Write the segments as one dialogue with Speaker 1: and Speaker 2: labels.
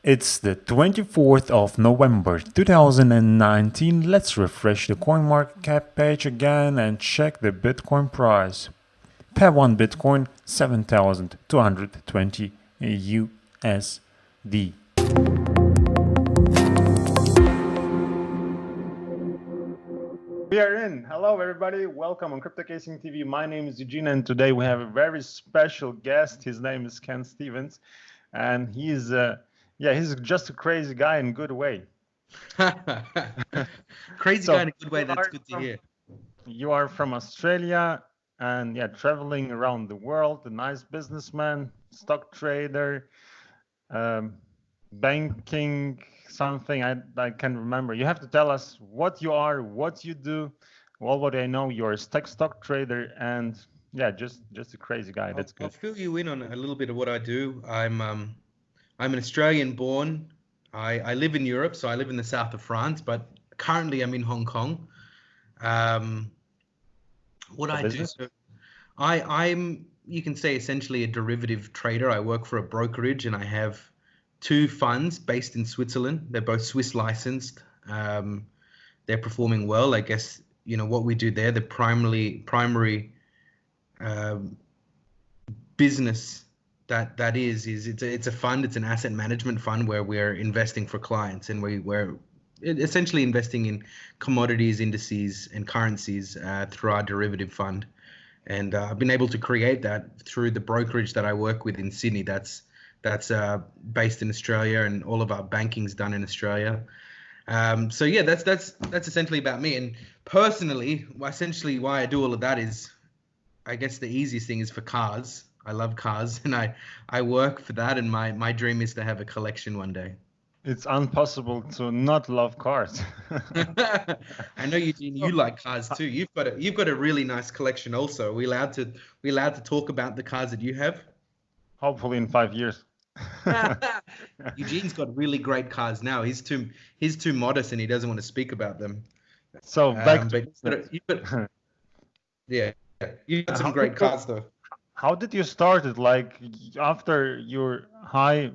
Speaker 1: It's the 24th of November 2019. Let's refresh the CoinMarketCap page again and check the Bitcoin price. Per one Bitcoin, 7,220 USD. We are in. Hello, everybody. Welcome on Crypto Casing TV. My name is Eugen, and today we have a very special guest. His name is Ken Stevens, and he's just a crazy guy in a good way.
Speaker 2: Crazy guy in a good way. That's good to hear.
Speaker 1: You are from Australia, and traveling around the world. A nice businessman, stock trader, banking. Something I can remember. You have to tell us what you are, what you do. Well, what I know, you're a stock trader, and just a crazy guy. That's good.
Speaker 2: I'll fill you in on a little bit of what I do. I'm an Australian born. I live in Europe, so I live in the south of France, but currently I'm in Hong Kong. What I do, so I'm you can say essentially a derivative trader. I work for a brokerage, and I have two funds based in Switzerland. They're both Swiss licensed. They're performing well. I guess, what we do there, the primary business that is it's a fund. It's an asset management fund where we're investing for clients, and we're essentially investing in commodities, indices, and currencies through our derivative fund. And I've been able to create that through the brokerage that I work with in Sydney. That's based in Australia, and all of our banking's done in Australia. So yeah, that's essentially about me. And personally, essentially why I do all of that is, I guess the easiest thing is for cars. I love cars, and I work for that. And my dream is to have a collection one day.
Speaker 1: It's impossible to not love cars.
Speaker 2: I know you like cars too. You've got a really nice collection also. Are we allowed to talk about the cars that you have?
Speaker 1: Hopefully in 5 years.
Speaker 2: Eugene's got really great cars now. He's too modest, and he doesn't want to speak about them.
Speaker 1: So back
Speaker 2: you got some great cars though.
Speaker 1: How did you start it? Like after your high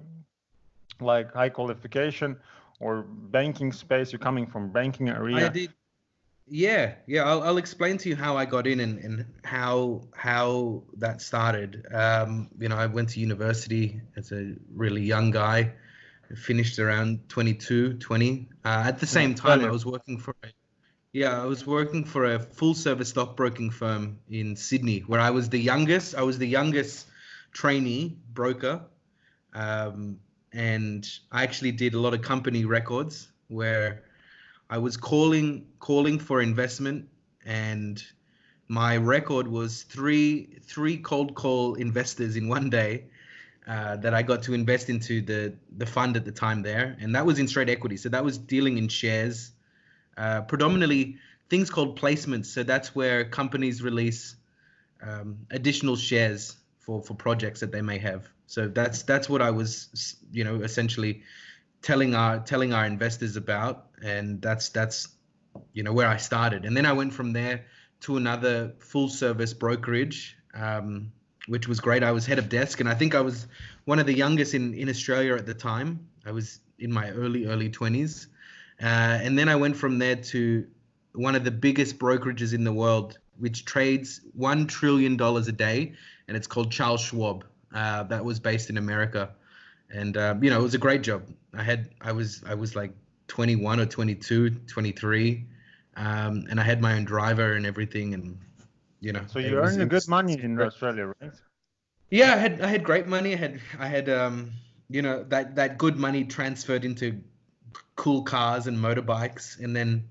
Speaker 1: qualification or banking space, you're coming from banking area.
Speaker 2: I did. Yeah. I'll explain to you how I got in and how that started. I went to university as a really young guy. I finished around 22, 20. At the same time, I was working for a full service stockbroking firm in Sydney, where I was the youngest. I was the youngest trainee broker. And I actually did a lot of company records where I was calling for investment, and my record was three cold call investors in one day that I got to invest into the fund at the time there, and that was in straight equity. So that was dealing in shares, predominantly things called placements. So that's where companies release additional shares for projects that they may have. So that's what I was essentially telling our investors about, and that's where I started. And then I went from there to another full service brokerage, which was great. I was head of desk, and I think I was one of the youngest in Australia at the time. I was in my early 20s, and then I went from there to one of the biggest brokerages in the world, which trades $1 trillion a day, and it's called Charles Schwab. That was based in America. And it was a great job. I was like 21 or 22, 23, and I had my own driver and everything, and
Speaker 1: So you earned good money in Australia, right?
Speaker 2: Yeah, I had great money. I had that good money transferred into cool cars and motorbikes, and then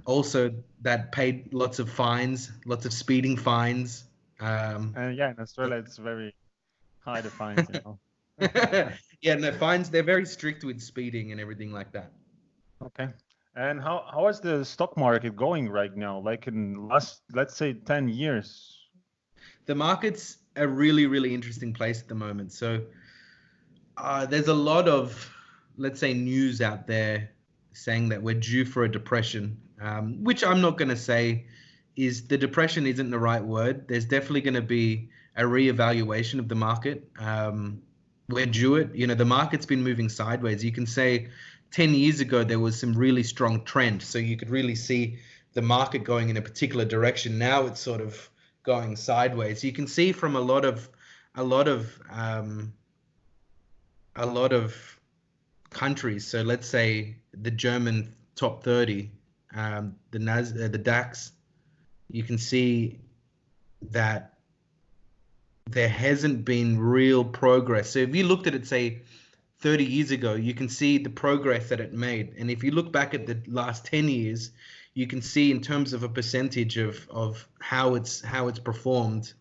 Speaker 2: also that paid lots of fines, lots of speeding fines.
Speaker 1: And in Australia it's very high, the fines,
Speaker 2: Yeah, no, fines, they're very strict with speeding and everything like that.
Speaker 1: Okay. And how is the stock market going right now? Like in last, let's say 10 years?
Speaker 2: The market's a really, really interesting place at the moment. So there's a lot of, let's say, news out there saying that we're due for a depression, which I'm not going to say the depression isn't the right word. There's definitely going to be a reevaluation of the market. we're due it. You know, the market's been moving sideways. You can say 10 years ago, there was some really strong trend. So you could really see the market going in a particular direction. Now it's sort of going sideways. You can see from a lot of countries. So let's say the German top 30, the DAX, you can see that there hasn't been real progress. So if you looked at it, say 30 years ago, you can see the progress that it made. And if you look back at the last 10 years, you can see in terms of a percentage of how it's performed,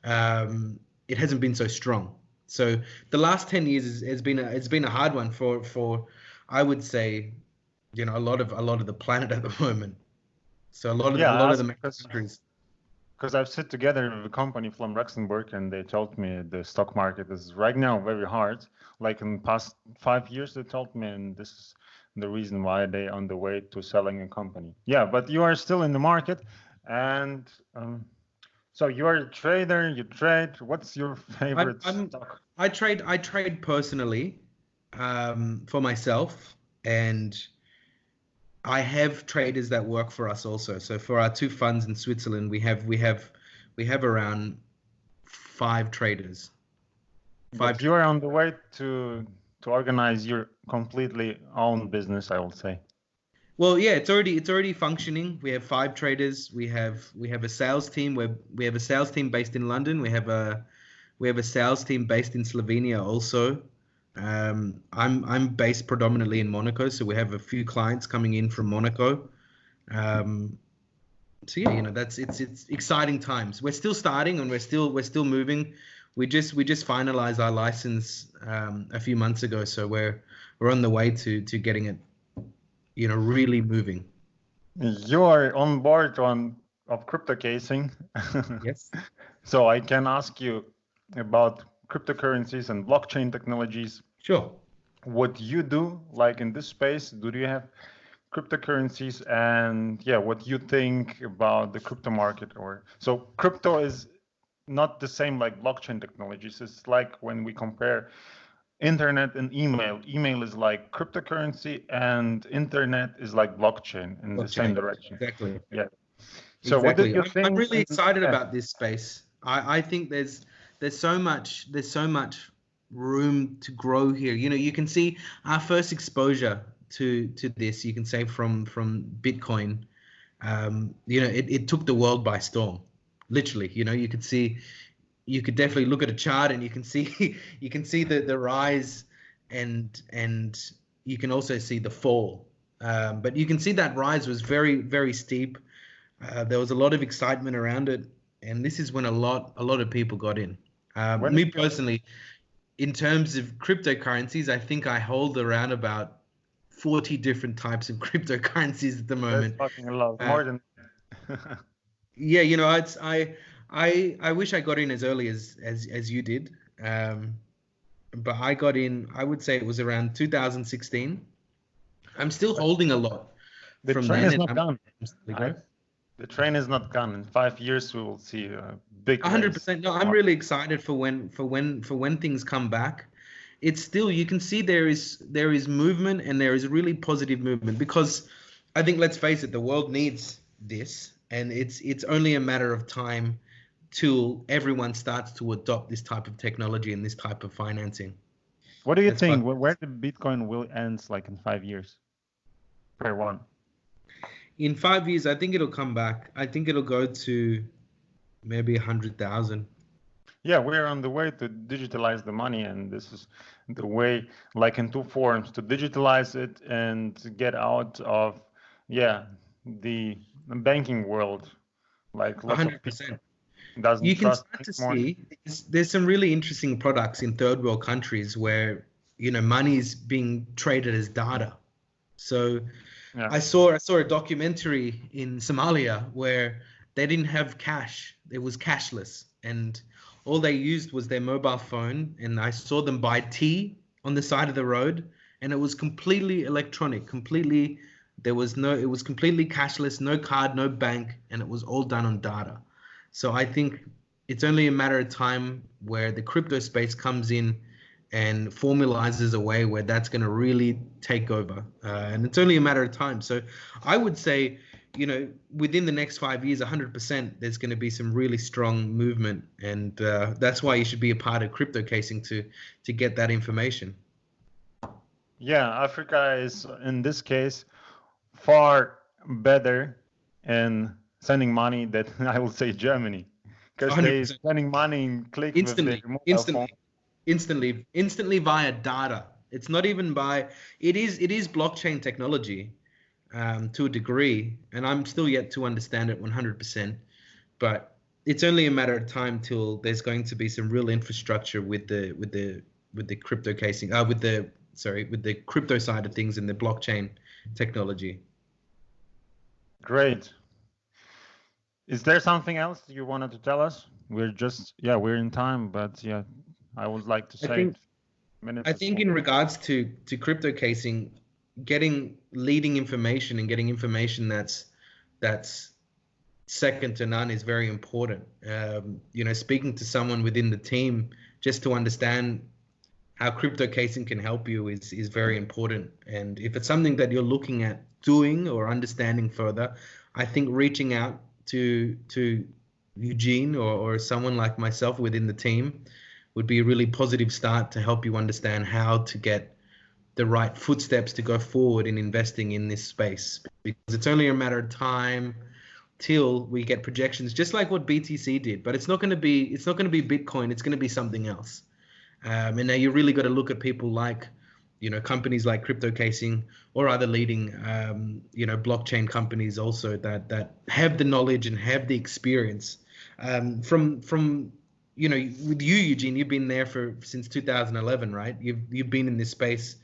Speaker 2: it hasn't been so strong. So the last 10 years has been a hard one for I would say, you know, a lot of the planet at the moment. So a lot of the countries.
Speaker 1: Because I've sit together with a company from Luxembourg, and they told me the stock market is right now very hard. Like in the past 5 years, they told me, and this is the reason why they on the way to selling a company. Yeah, but you are still in the market, and so you are a trader. You trade. What's your favorite stock?
Speaker 2: I trade personally for myself, and I have traders that work for us also. So for our 2 funds in Switzerland, we have around 5 traders.
Speaker 1: But you are on the way to organize your completely own business, I will say.
Speaker 2: Well, yeah, it's already functioning. We have 5 traders. We have a sales team. We have a sales team based in London. We have a sales team based in Slovenia also. I'm based predominantly in Monaco, so we have a few clients coming in from Monaco. So yeah, you know, it's exciting times. We're still starting and we're still moving. We just finalized our license a few months ago, so we're on the way to getting it, you know, really moving.
Speaker 1: You are on board of crypto casing.
Speaker 2: Yes.
Speaker 1: So I can ask you about cryptocurrencies and blockchain technologies.
Speaker 2: Sure.
Speaker 1: What you do, like in this space, do you have cryptocurrencies, and yeah, what you think about the crypto market? Or so crypto is not the same like blockchain technologies. It's like when we compare internet and email. Email is like cryptocurrency, and internet is like blockchain in the same direction.
Speaker 2: Exactly.
Speaker 1: Yeah. So
Speaker 2: exactly.
Speaker 1: what did you think?
Speaker 2: I'm really excited about this space. I think there's so much room to grow here. You know, you can see our first exposure to this, you can say from Bitcoin. You know, it took the world by storm, literally. You know, you could definitely look at a chart and you can see the rise, and you can also see the fall. But you can see that rise was very, very steep. There was a lot of excitement around it, and this is when a lot of people got in. Me personally, in terms of cryptocurrencies, I think I hold around about 40 different types of cryptocurrencies at the moment.
Speaker 1: That's fucking a lot, more than.
Speaker 2: Yeah, you know, I wish I got in as early as you did, but I got in, I would say it was around 2016. I'm still holding a lot.
Speaker 1: The train is not gone. The train is not gone. In 5 years, we will see a big.
Speaker 2: 100%. No, I'm really excited for when things come back. It's still, you can see there is movement, and there is really positive movement, because I think, let's face it, the world needs this, and it's only a matter of time till everyone starts to adopt this type of technology and this type of financing.
Speaker 1: What do you think? Where the Bitcoin will end, like in 5 years? Per one.
Speaker 2: In 5 years, I think it'll come back. I think it'll go to maybe 100,000.
Speaker 1: Yeah, we're on the way to digitalize the money, and this is the way, like in 2 forms, to digitalize it and get out of, the banking world. Like
Speaker 2: 100%.
Speaker 1: You can start
Speaker 2: to see there's some really interesting products in third world countries where, you know, money is being traded as data. So yeah. I saw a documentary in Somalia where they didn't have cash. It was cashless, and all they used was their mobile phone. And I saw them buy tea on the side of the road, and it was completely electronic, it was completely cashless, no card, no bank, and it was all done on data. So I think it's only a matter of time where the crypto space comes in and formalizes a way where that's going to really take over. And it's only a matter of time. So I would say, within the next 5 years, 100%, there's going to be some really strong movement. And that's why you should be a part of crypto casing to get that information.
Speaker 1: Yeah, Africa is, in this case, far better in sending money than I would say Germany, because they're sending money in clicks
Speaker 2: instantly,
Speaker 1: with their mobile phone.
Speaker 2: instantly via data. It's not even by, it is blockchain technology to a degree, and I'm still yet to understand it 100%, but it's only a matter of time till there's going to be some real infrastructure with the crypto casing, with the crypto side of things and the blockchain technology.
Speaker 1: Great. Is there something else you wanted to tell us? We're in time, but yeah, I would like to say.
Speaker 2: I think in regards to crypto casing, getting leading information and getting information that's second to none is very important. Speaking to someone within the team just to understand how crypto casing can help you is very important. And if it's something that you're looking at doing or understanding further, I think reaching out to Eugen or someone like myself within the team would be a really positive start to help you understand how to get the right footsteps to go forward in investing in this space, because it's only a matter of time till we get projections, just like what BTC did. But it's not going to be Bitcoin. It's going to be something else. And now you really got to look at people like, companies like Crypto Casing or other leading, blockchain companies also that have the knowledge and have the experience. From with you, Eugen, you've been there since 2011, right? You've been in this space.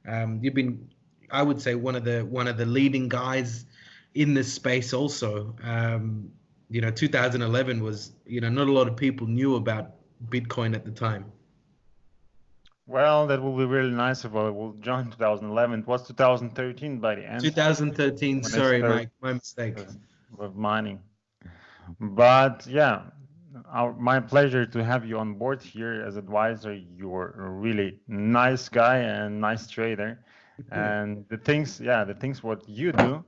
Speaker 2: You've been, I would say, one of the leading guys in this space also. 2011 was, not a lot of people knew about Bitcoin at the time.
Speaker 1: Well, that will be really nice if we'll join 2011. It was 2013 by the end.
Speaker 2: 2013, sorry, my mistake.
Speaker 1: With mining. But yeah, my pleasure to have you on board here as advisor. You're a really nice guy and nice trader. And the things what you do,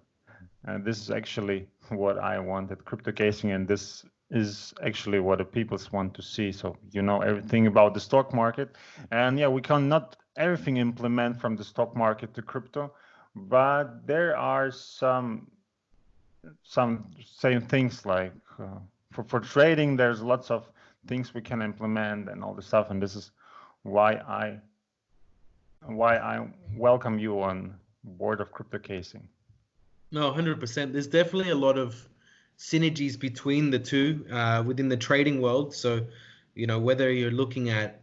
Speaker 1: and this is actually what I wanted, crypto casing, and this is actually what the people want to see. So everything about the stock market, and yeah, we cannot everything implement from the stock market to crypto, but there are some same things like for trading. There's lots of things we can implement and all the stuff, and this is why I welcome you on board of crypto casing.
Speaker 2: No, 100%. There's definitely a lot of synergies between the two within the trading world. So, whether you're looking at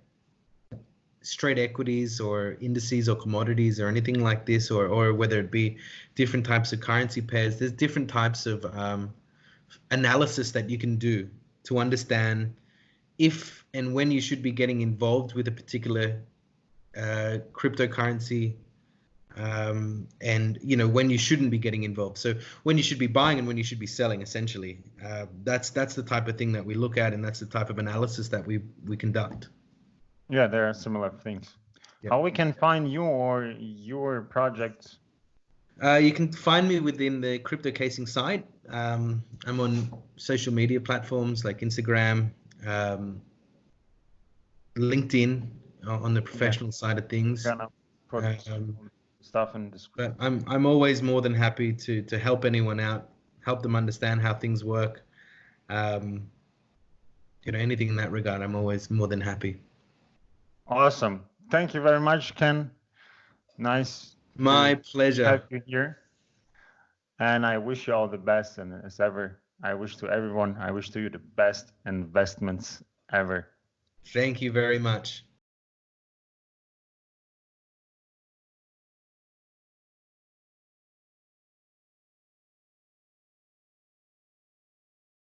Speaker 2: straight equities or indices or commodities or anything like this, or whether it be different types of currency pairs, there's different types of analysis that you can do to understand if and when you should be getting involved with a particular cryptocurrency, and when you shouldn't be getting involved. So when you should be buying and when you should be selling, essentially. That's the type of thing that we look at, and that's the type of analysis that we conduct.
Speaker 1: Yeah, there are similar things. Yep. How we can find you or your project?
Speaker 2: You can find me within the crypto casing site. I'm on social media platforms like Instagram, LinkedIn on the professional side of things.
Speaker 1: Stuff in description.
Speaker 2: But I'm always more than happy to help anyone out, help them understand how things work. Anything in that regard, I'm always more than happy.
Speaker 1: Awesome. Thank you very much, Ken. Nice.
Speaker 2: My pleasure.
Speaker 1: Have you here. And I wish you all the best. And as ever, I wish to everyone, I wish to you the best investments ever.
Speaker 2: Thank you very much.